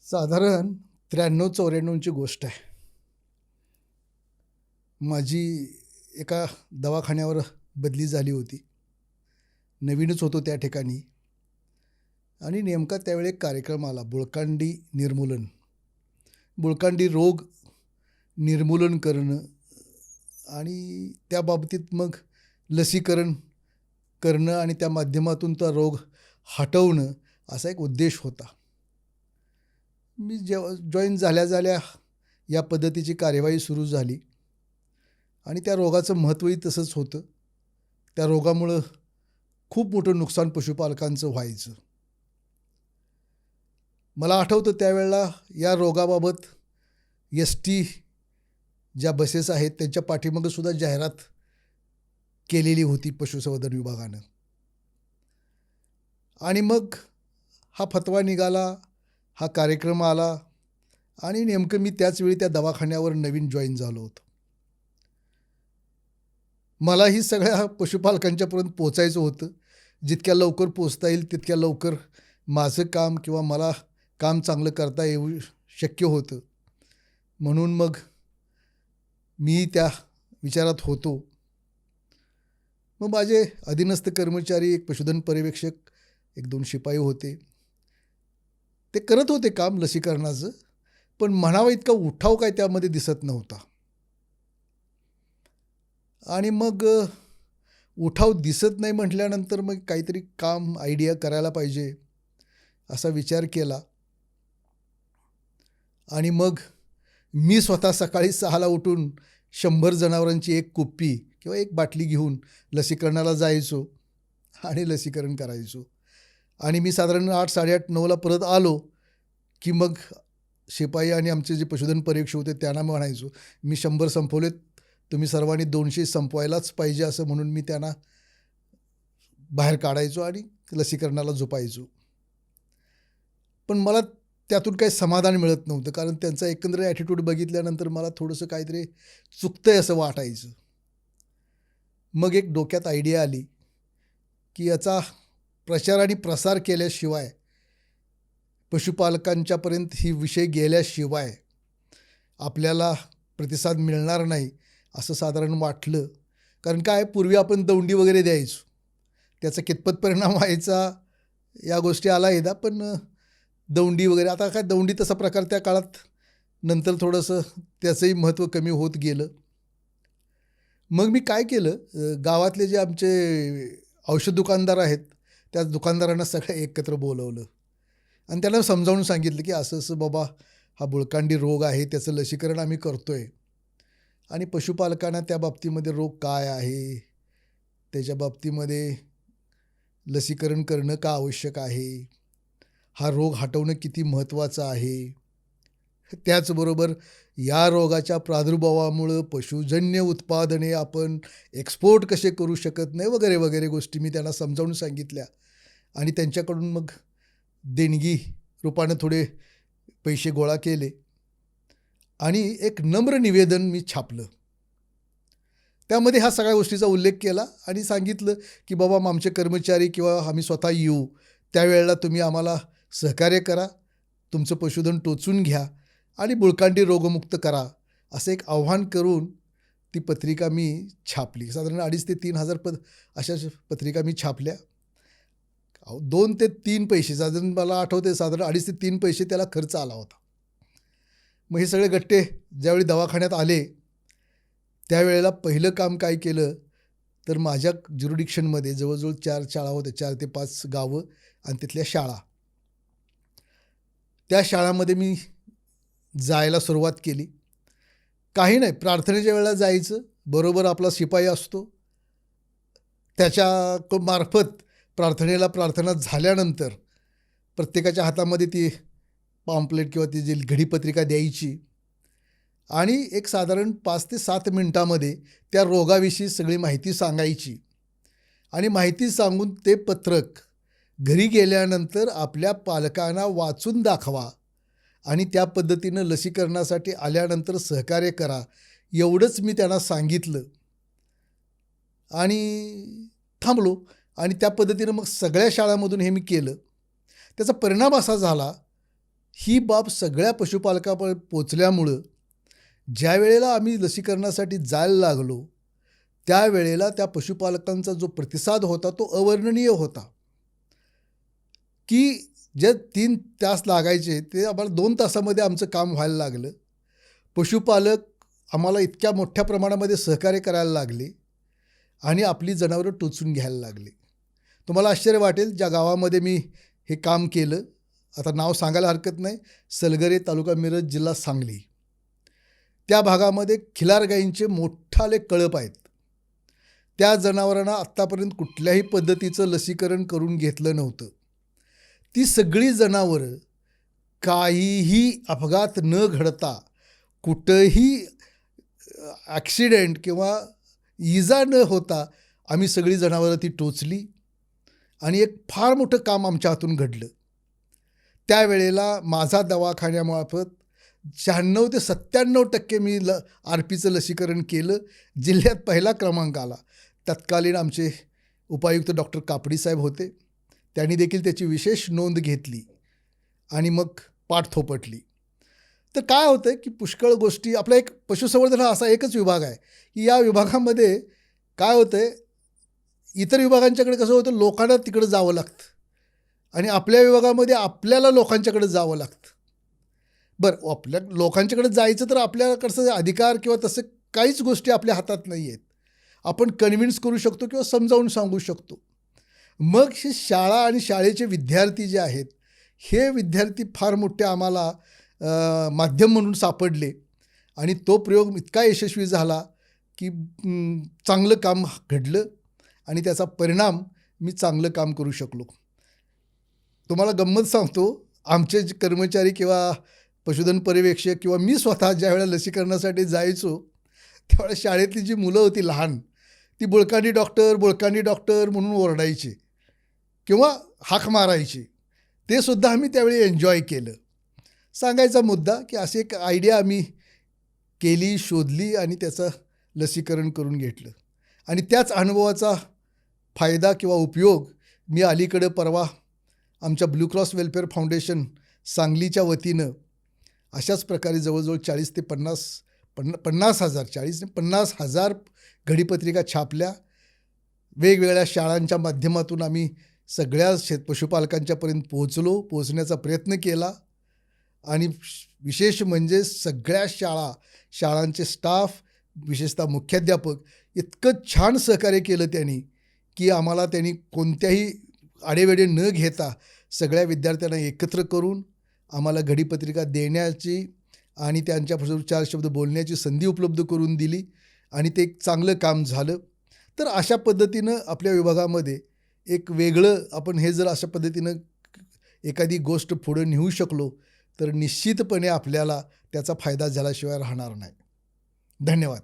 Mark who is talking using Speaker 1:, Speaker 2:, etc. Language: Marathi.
Speaker 1: साधारण 93-94ची गोष्ट आहे. माझी एका दवाखान्यावर बदली झाली होती. नवीनच होतो त्या ठिकाणी आणि नेमका त्यावेळी एक कार्यक्रम आला, बुळकांडी निर्मूलन. बुळकांडी रोग निर्मूलन करणं आणि त्या बाबतीत मग लसीकरण करणं आणि त्या माध्यमातून तो रोग हटवणं असा एक उद्देश होता. मी जेव्हा जॉईन झाल्या या पद्धतीची कार्यवाही सुरू झाली आणि त्या रोगाचं महत्त्वही तसंच होतं. त्या रोगामुळं खूप मोठं नुकसान पशुपालकांचं व्हायचं. मला आठवतं त्यावेळेला या रोगाबाबत टी ज्या बसेस आहेत त्यांच्या पाठीमागं सुद्धा जाहिरात केलेली होती पशुसंवर्धन विभागानं. आणि मग हा फतवा निघाला, हा कार्यक्रम आला आणि नेमकं मी त्याचवेळी त्या दवाखान्यावर नवीन जॉईन झालो होतो. मलाही सगळ्या पशुपालकांच्यापर्यंत पोचायचं होतं. जितक्या लवकर पोचता येईल तितक्या लवकर माझं काम किंवा मला काम चांगलं करता येऊ शक्य होतं. म्हणून मग मी त्या विचारात होतो. मग माझे अधीनस्थ कर्मचारी, एक पशुधन पर्यवेक्षक, 1-2 शिपाई होते. ते करत होते काम लसीकरणाचं, पण म्हणावा इतका उठाव काय त्यामध्ये दिसत नव्हता. आणि मग उठाव दिसत नाही म्हटल्यानंतर मग काहीतरी काम आयडिया करायला पाहिजे असा विचार केला. आणि मग मी स्वतः सकाळी 6ला उठून 100 जनावरांची एक कुप्पी किंवा एक बाटली घेऊन लसीकरणाला जायचो आणि लसीकरण करायचो. आणि मी साधारण 8, 8:30, 9ला परत आलो की मग शिपाई आणि आमचे जे पशुधन पर्यवेक्षक होते त्यांना म्हणायचो, मी 100 संपवलेत, तुम्ही सर्वांनी 200 संपवायलाच पाहिजे असं म्हणून मी त्यांना बाहेर काढायचो आणि लसीकरणाला झोपायचो. पण मला त्यातून काही समाधान मिळत नव्हतं, कारण त्यांचा एकंदर ॲटिट्यूड बघितल्यानंतर मला थोडंसं काहीतरी चुकतंय असं वाटायचं. मग एक डोक्यात आयडिया आली की याचा प्रचार आणि प्रसार केल्याशिवाय, पशुपालकांच्यापर्यंत ही विषय गेल्याशिवाय आपल्याला प्रतिसाद मिळणार नाही असं साधारण वाटलं. कारण काय, पूर्वी आपण दौंडी वगैरे द्यायचो, त्याचा कितपत परिणाम व्हायचा या गोष्टी आला एकदा. पण दौंडी वगैरे, आता काय दौंडी तसा प्रकार त्या काळात नंतर थोडंसं त्याचंही महत्त्व कमी होत गेलं. मग मी काय केलं, गावातले जे आमचे औषध दुकानदार आहेत त्या दुकानदारांना सगळं एकत्र बोलवलं आणि त्यांना समजावून सांगितलं की असं असं बाबा हा बुळकांडी रोग आहे, त्याचं लसीकरण आम्ही करतो आहे आणि पशुपालकांना त्या बाबतीमध्ये रोग काय आहे, त्याच्या बाबतीमध्ये लसीकरण करणं का आवश्यक आहे, हा रोग हटवणं किती महत्त्वाचं आहे. त्याचबरोबर या रोगाच्या प्रादुर्भावामुळं पशुजन्य उत्पादने आपण एक्सपोर्ट कसे करू शकत नाही वगैरे वगैरे गोष्टी मी त्यांना समजावून सांगितल्या. आणि त्यांच्याकडून मग देणगी रूपानं थोडे पैसे गोळा केले आणि एक नम्र निवेदन मी छापलं. त्यामध्ये ह्या सगळ्या गोष्टीचा उल्लेख केला आणि सांगितलं की बाबा आमचे कर्मचारी किंवा आम्ही स्वतः येऊ, त्यावेळेला तुम्ही आम्हाला सहकार्य करा, तुमचं पशुधन टोचून घ्या आणि बुळकांडी रोगमुक्त करा, असं एक आव्हान करून ती पत्रिका मी छापली. साधारण 2,500 ते 3,000 अशा पत्रिका मी छापल्या. 2 ते 3 पैसे, साधारण मला आठवते, साधारण 2.5 ते 3 पैसे त्याला खर्च आला होता. मग हे सगळे गट्टे ज्यावेळी दवाखान्यात आले त्यावेळेला पहिलं काम काय केलं, तर माझ्या ज्युरिडिक्शनमध्ये जवळजवळ 4 शाळा होत्या, 4 ते 5 गावं आणि तिथल्या शाळा. त्या शाळामध्ये मी जायला सुरुवात केली. काही नाही, प्रार्थनेच्या वेळेला जायचं, बरोबर आपला शिपाई असतो, त्याच्या मार्फत प्रार्थना झाल्यानंतर प्रत्येकाच्या हातामध्ये ती पॉम्पलेट किंवा ती जी घडीपत्रिका द्यायची आणि एक साधारण 5 ते 7 मिनटामध्ये त्या रोगाविषयी सगळी माहिती सांगायची आणि माहिती सांगून ते पत्रक घरी गेल्यानंतर आपल्या पालकांना वाचून दाखवा आणि त्या पद्धतीनं लसीकरणासाठी आल्यानंतर सहकार्य करा, एवढंच मी त्यांना सांगितलं आणि थांबलो. आणि त्या पद्धतीनं मग सगळ्या शाळांमधून हे मी केलं. त्याचा परिणाम असा झाला ही बाब सगळ्या पशुपालकापर्यंत पोचल्यामुळं ज्या वेळेला आम्ही लसीकरणासाठी जायला लागलो, त्यावेळेला त्या पशुपालकांचा जो प्रतिसाद होता तो अवर्णनीय होता, की जे 3 तास लागायचे ते आम्हाला 2 तासामध्ये आमचं काम व्हायला लागलं. पशुपालक आम्हाला इतक्या मोठ्या प्रमाणामध्ये सहकार्य करायला लागले आणि आपली जनावरं टोचून घ्यायला लागले. तुम्हाला आश्चर्य वाटेल, ज्या गावामध्ये मी हे काम केलं, आता नाव सांगायला हरकत नाही, सलगरे, तालुका मिरज, जिल्हा सांगली. त्या भागामध्ये खिलार गायींचे मोठाले कळप आहेत. त्या जनावरांना आत्तापर्यंत कुठल्याही पद्धतीचं लसीकरण करून घेतलं नव्हतं. ती सगळी जनावरं काहीही अपघात न घडता, कुठंही ॲक्सिडेंट किंवा इजा न होता आम्ही सगळी जनावरं ती टोचली आणि एक फार मोठं काम आमच्या हातून घडलं. त्यावेळेला माझा दवाखान्यामार्फत 96 ते 97% मी RPचं लसीकरण केलं. जिल्ह्यात पहिला क्रमांक आला. तत्कालीन आमचे उपायुक्त डॉक्टर कापडी साहेब होते. त्यांनी देखील त्याची विशेष नोंद घेतली आणि मग पाठ थोपटली. तर काय होतं की पुष्कळ गोष्टी, आपला एक पशुसंवर्धन हा असा एकच विभाग आहे की या विभागामध्ये काय होतं आहे, इतर विभागांच्याकडे कसं होतं, लोकांना तिकडं जावं लागतं आणि आपल्या विभागामध्ये आपल्याला लोकांच्याकडे जावं लागतं. बरं, आपल्या लोकांच्याकडे जायचं तर आपल्याकडचं अधिकार किंवा तसं काहीच गोष्टी आपल्या हातात नाही आहेत. आपण कन्व्हिन्स करू शकतो किंवा समजावून सांगू शकतो. मग ही शाळा आणि शाळेचे विद्यार्थी जे आहेत, हे विद्यार्थी फार मोठे आम्हाला माध्यम म्हणून सापडले आणि तो प्रयोग इतका यशस्वी झाला की चांगलं काम घडलं आणि त्याचा परिणाम मी चांगलं काम करू शकलो. तुम्हाला गंमत सांगतो, आमचे जे कर्मचारी किंवा पशुधन पर्यवेक्षक किंवा मी स्वतः ज्यावेळेला लसीकरणासाठी जायचो, त्यावेळेला शाळेतली जी मुलं होती लहान, ती बुळकांडी डॉक्टर म्हणून ओरडायची किंवा हाक मारायची. ते सुद्धा आम्ही त्यावेळी एन्जॉय केलं. सांगायचा मुद्दा की अशी एक आयडिया आम्ही केली, शोधली आणि त्याचं लसीकरण करून घेतलं आणि त्याच अनुभवाचा फायदा किंवा उपयोग मी अलीकडं परवा आमच्या ब्लू क्रॉस वेलफेअर फाउंडेशन सांगलीच्या वतीनं अशाच प्रकारे जवळजवळ 40 ते 50,000 घडीपत्रिका छापल्या. वेगवेगळ्या शाळांच्या माध्यमातून आम्ही सगळ्या पशुपालकांच्यापर्यंत पोहोचण्याचा प्रयत्न केला आणि विशेष म्हणजे सगळ्या शाळांचे स्टाफ, विशेषतः मुख्याध्यापक इतकं छान सहकार्य केलं त्यांनी की आम्हाला त्यांनी कोणत्याही आडेवेडे न घेता सगळ्या विद्यार्थ्यांना एकत्र करून आम्हाला घडीपत्रिका देण्याची आणि त्यांच्यापासून 4 शब्द बोलण्याची संधी उपलब्ध करून दिली आणि ते एक चांगलं काम झालं. तर अशा पद्धतीनं आपल्या विभागामध्ये एक वेगळं, आपण हे जर अशा पद्धतीनं एखादी गोष्ट पुढं नेऊ शकलो तर निश्चितपणे आपल्याला त्याचा फायदा झाल्याशिवाय राहणार नाही. धन्यवाद.